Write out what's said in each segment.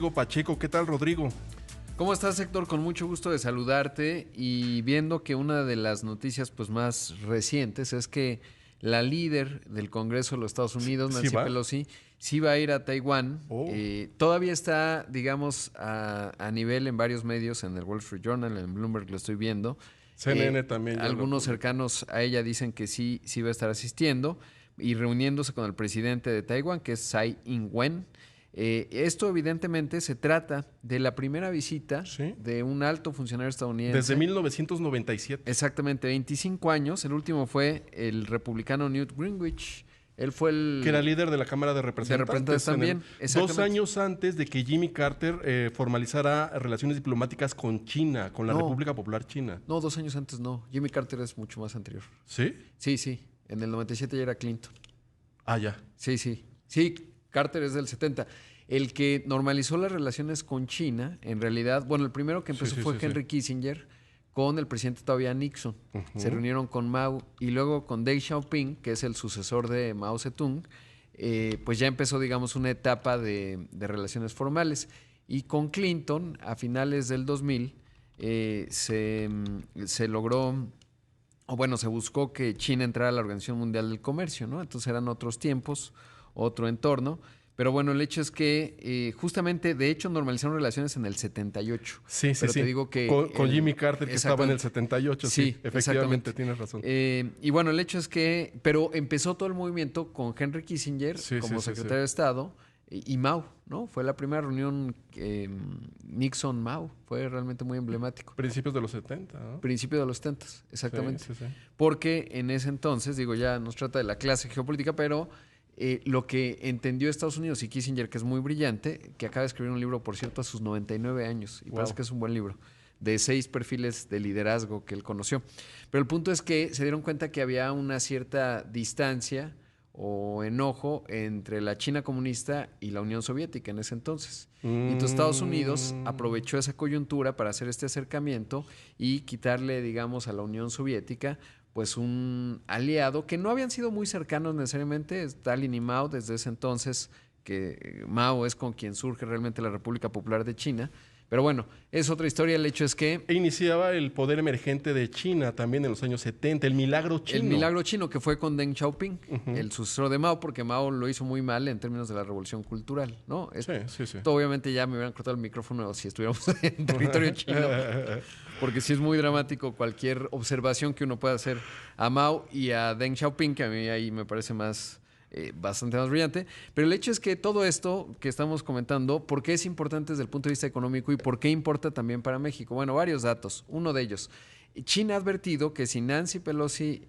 Rodrigo Pacheco. ¿Qué tal, Rodrigo? ¿Cómo estás, Héctor? Con mucho gusto de saludarte y viendo que una de las noticias pues más recientes es que la líder del Congreso de los Estados Unidos, ¿Sí Nancy va? Pelosi, sí va a ir a Taiwán. Oh. Todavía está, digamos, a nivel en varios medios, en el Wall Street Journal, en Bloomberg lo estoy viendo. CNN también. Ya Algunos cercanos a ella dicen que sí va a estar asistiendo y reuniéndose con el presidente de Taiwán, que es Tsai Ing-wen. Esto evidentemente se trata de la primera visita Sí. de un alto funcionario estadounidense. Desde 1997. Exactamente, 25 años. El último fue el republicano Newt Gingrich. Él fue el... Que era líder de la Cámara de Representantes. también, exactamente. 2 años antes de que Jimmy Carter formalizara relaciones diplomáticas con China, con la No. República Popular China. No, 2 años antes no. Jimmy Carter es mucho más anterior. ¿Sí? Sí. En el 97 ya era Clinton. Ah, ya. Sí. Sí, Carter es del 70. El que normalizó las relaciones con China, en realidad, bueno, el primero que empezó fue Henry Kissinger con el presidente todavía Nixon. Se reunieron con Mao y luego con Deng Xiaoping, que es el sucesor de Mao Zedong, pues ya empezó, digamos, una etapa de relaciones formales. Y con Clinton, a finales del 2000, se logró, o bueno, se buscó que China entrara a la Organización Mundial del Comercio, ¿no? Entonces eran otros tiempos, otro entorno. Pero bueno, el hecho es que justamente, de hecho, normalizaron relaciones en el 78. Sí. Pero te digo que... Con Jimmy Carter, que estaba en el 78. Sí, efectivamente, tienes razón. Y bueno, el hecho es que... Pero empezó todo el movimiento con Henry Kissinger como secretario de Estado y Mao, ¿no? Fue la primera reunión Nixon-Mao. Fue realmente muy emblemático. Principios de los 70, ¿no? Principio de los 70, exactamente. Sí. Porque en ese entonces, digo, ya nos trata de la clase geopolítica, pero... lo que entendió Estados Unidos y Kissinger, que es muy brillante, que acaba de escribir un libro, por cierto, a sus 99 años, y parece que es un buen libro, de 6 perfiles de liderazgo que él conoció. Pero el punto es que se dieron cuenta que había una cierta distancia o enojo entre la China comunista y la Unión Soviética en ese entonces. Y entonces Estados Unidos aprovechó esa coyuntura para hacer este acercamiento y quitarle, digamos, a la Unión Soviética pues un aliado que no habían sido muy cercanos necesariamente, Stalin y Mao desde ese entonces, que Mao es con quien surge realmente la República Popular de China. Pero bueno, es otra historia. El hecho es que... Iniciaba el poder emergente de China también en los años 70, el milagro chino. El milagro chino, que fue con Deng Xiaoping, el sucesor de Mao, porque Mao lo hizo muy mal en términos de la revolución cultural, ¿no? Sí. Esto obviamente ya me hubieran cortado el micrófono si estuviéramos en territorio chino, porque sí es muy dramático cualquier observación que uno pueda hacer a Mao y a Deng Xiaoping, que a mí ahí me parece bastante más brillante. Pero el hecho es que todo esto que estamos comentando, ¿por qué es importante desde el punto de vista económico y por qué importa también para México? Bueno, varios datos. Uno de ellos, China ha advertido que si Nancy Pelosi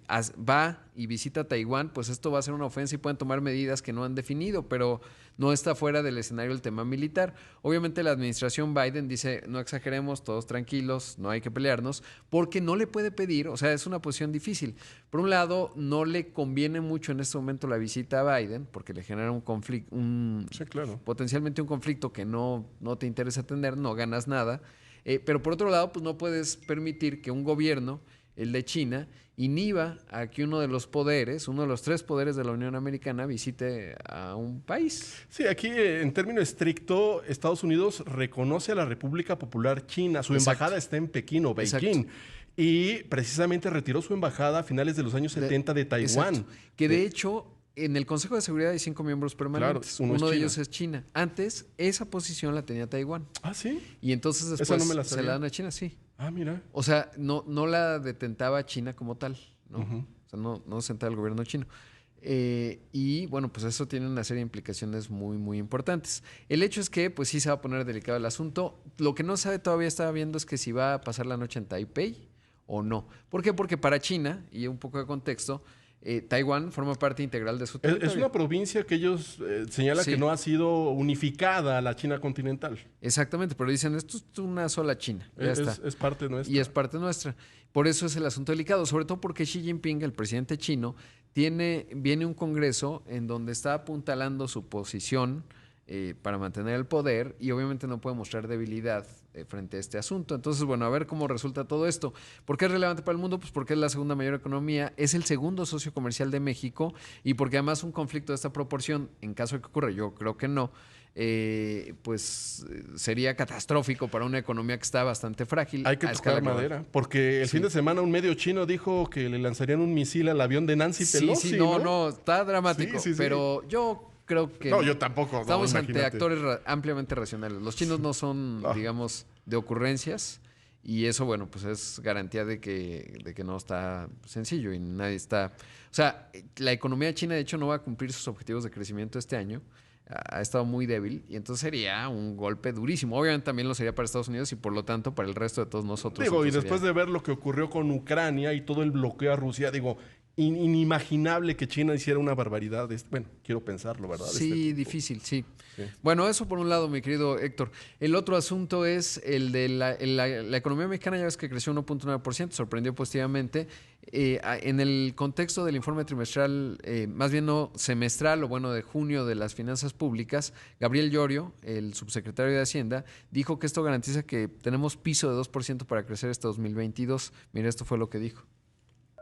va y visita Taiwán, pues esto va a ser una ofensa y pueden tomar medidas que no han definido, pero no está fuera del escenario el tema militar. Obviamente la administración Biden dice, no exageremos, todos tranquilos, no hay que pelearnos, porque no le puede pedir, o sea, es una posición difícil. Por un lado, no le conviene mucho en este momento la visita a Biden, porque le genera un conflicto, Sí, claro. potencialmente un conflicto que no te interesa atender, no ganas nada. Pero por otro lado, pues no puedes permitir que un gobierno, el de China, inhiba a que uno de los 3 poderes de la Unión Americana visite a un país. Sí, aquí en término estricto, Estados Unidos reconoce a la República Popular China. Su embajada está en Pekín o Beijing. Y precisamente retiró su embajada a finales de los años 70 de Taiwán. Exacto. Que de hecho... En el Consejo de Seguridad hay 5 miembros permanentes. Claro, uno de ellos es China. Antes, esa posición la tenía Taiwán. Ah, ¿sí? Y entonces después Esa no me la se sabía. la dan a China, sí. Ah, mira. O sea, no la detentaba China como tal, ¿no? O sea, no sentaba el gobierno chino. Y bueno, pues eso tiene una serie de implicaciones muy, muy importantes. El hecho es que, pues sí se va a poner delicado el asunto. Lo que no sabe todavía, estaba viendo, es que si va a pasar la noche en Taipei o no. ¿Por qué? Porque para China, y un poco de contexto, Taiwán forma parte integral de su territorio. Es una provincia que ellos señalan que no ha sido unificada a la China continental. Exactamente, pero dicen, esto es una sola China. Ya está. Es parte nuestra. Y es parte nuestra. Por eso es el asunto delicado, sobre todo porque Xi Jinping, el presidente chino, viene un congreso en donde está apuntalando su posición para mantener el poder y obviamente no puede mostrar debilidad frente a este asunto. Entonces, bueno, a ver cómo resulta todo esto. ¿Por qué es relevante para el mundo? Pues porque es la segunda mayor economía, es el segundo socio comercial de México y porque además un conflicto de esta proporción, en caso de que ocurra, yo creo que no, pues sería catastrófico para una economía que está bastante frágil. Hay que tocar madera, porque el fin de semana un medio chino dijo que le lanzarían un misil al avión de Nancy Pelosi. Sí, no, está dramático, pero yo creo que... No, yo tampoco. Estamos ante actores ampliamente racionales. Los chinos no son, digamos, de ocurrencias, y eso, bueno, pues es garantía de que no está sencillo y nadie está... O sea, la economía china, de hecho, no va a cumplir sus objetivos de crecimiento este año. Ha estado muy débil y entonces sería un golpe durísimo. Obviamente también lo sería para Estados Unidos y por lo tanto para el resto de todos nosotros. Digo, y después de ver lo que ocurrió con Ucrania y todo el bloqueo a Rusia, digo, inimaginable que China hiciera una barbaridad. Bueno, quiero pensarlo, ¿verdad? Sí, difícil, sí. Bueno, eso por un lado, mi querido Héctor. El otro asunto es el de la economía mexicana. Ya ves que creció 1.9%, sorprendió positivamente. En el contexto del informe trimestral, más bien no semestral, o bueno, de junio de las finanzas públicas, Gabriel Llorio, el subsecretario de Hacienda, dijo que esto garantiza que tenemos piso de 2% para crecer este 2022. Mira, esto fue lo que dijo.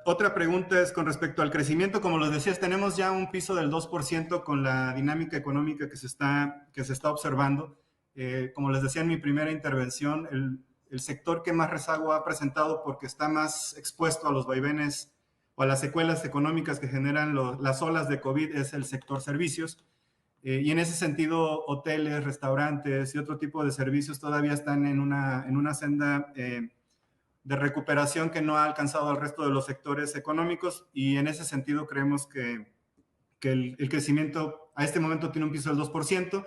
Otra pregunta es con respecto al crecimiento. Como los decías, tenemos ya un piso del 2% con la dinámica económica que se está observando. Como les decía en mi primera intervención, el sector que más rezago ha presentado porque está más expuesto a los vaivenes o a las secuelas económicas que generan las olas de COVID es el sector servicios. Y en ese sentido, hoteles, restaurantes y otro tipo de servicios todavía están en una senda de recuperación que no ha alcanzado al resto de los sectores económicos, y en ese sentido creemos que el crecimiento a este momento tiene un piso del 2%,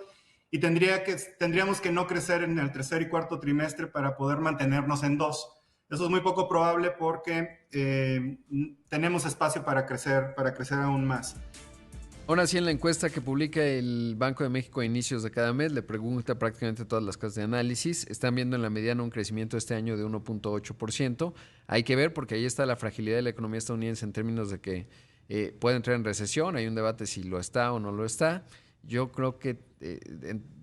y tendríamos que no crecer en el tercer y cuarto trimestre para poder mantenernos en 2%. Eso es muy poco probable porque tenemos espacio para crecer aún más. Aún así, en la encuesta que publica el Banco de México a inicios de cada mes, le pregunta prácticamente a todas las casas de análisis, están viendo en la mediana un crecimiento este año de 1.8%. Hay que ver, porque ahí está la fragilidad de la economía estadounidense en términos de que puede entrar en recesión. Hay un debate si lo está o no lo está. Yo creo que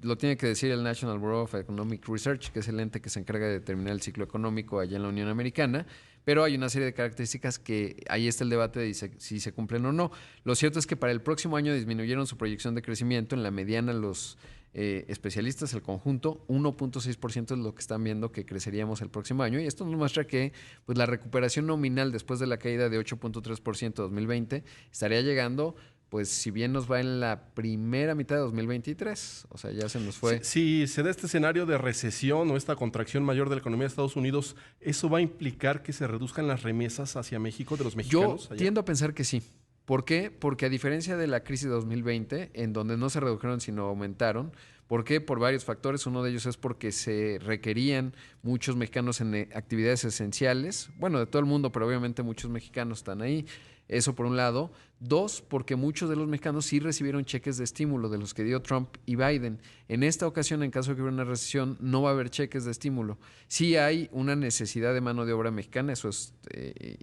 lo tiene que decir el National Bureau of Economic Research, que es el ente que se encarga de determinar el ciclo económico allá en la Unión Americana, pero hay una serie de características que ahí está el debate de si se cumplen o no. Lo cierto es que para el próximo año disminuyeron su proyección de crecimiento. En la mediana los especialistas, el conjunto, 1.6% es lo que están viendo que creceríamos el próximo año, y esto nos muestra que pues, la recuperación nominal después de la caída de 8.3% en 2020 estaría llegando, pues si bien nos va en la primera mitad de 2023, o sea, ya se nos fue. Si se da este escenario de recesión o esta contracción mayor de la economía de Estados Unidos, ¿eso va a implicar que se reduzcan las remesas hacia México de los mexicanos? Yo tiendo a pensar que sí. ¿Por qué? Porque a diferencia de la crisis de 2020, en donde no se redujeron sino aumentaron. ¿Por qué? Por varios factores. Uno de ellos es porque se requerían muchos mexicanos en actividades esenciales. Bueno, de todo el mundo, pero obviamente muchos mexicanos están ahí. Eso por un lado. Dos, porque muchos de los mexicanos sí recibieron cheques de estímulo de los que dio Trump y Biden. En esta ocasión, en caso de que hubiera una recesión, no va a haber cheques de estímulo. Sí hay una necesidad de mano de obra mexicana, eso es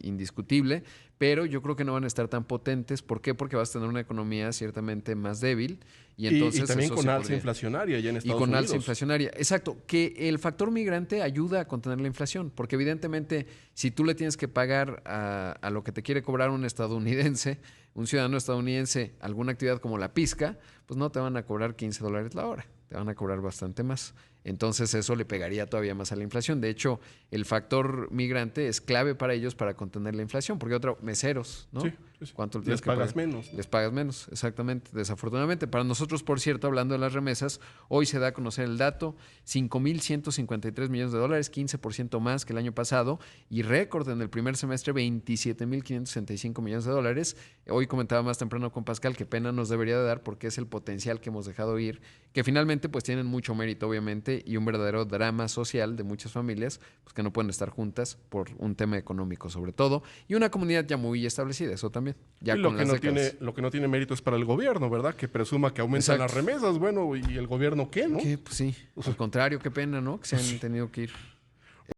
indiscutible, pero yo creo que no van a estar tan potentes. ¿Por qué? Porque vas a tener una economía ciertamente más débil. Y entonces también eso con alza inflacionaria ya en Estados Unidos. Y con alza inflacionaria. Exacto. Que el factor migrante ayuda a contener la inflación, porque evidentemente si tú le tienes que pagar a lo que te quiere cobrar un estadounidense, un ciudadano estadounidense, alguna actividad como la pizca, pues no te van a cobrar $15 la hora, te van a cobrar bastante más. Entonces eso le pegaría todavía más a la inflación. De hecho, el factor migrante es clave para ellos para contener la inflación, porque meseros, ¿no? Sí. ¿Cuánto les pagas menos? Les pagas menos, exactamente, desafortunadamente. Para nosotros, por cierto, hablando de las remesas, hoy se da a conocer el dato, $5,153 millones, 15% más que el año pasado, y récord en el primer semestre, $27,565 millones. Hoy comentaba más temprano con Pascal que pena nos debería de dar porque es el potencial que hemos dejado ir, que finalmente pues tienen mucho mérito, obviamente, y un verdadero drama social de muchas familias pues que no pueden estar juntas por un tema económico sobre todo, y una comunidad ya muy establecida, eso también. Ya y lo que no tiene mérito es para el gobierno, ¿verdad? Que presuma que aumentan las remesas, bueno, y el gobierno ¿qué, no? Pues sí, al contrario, qué pena, ¿no? Que se han tenido que ir.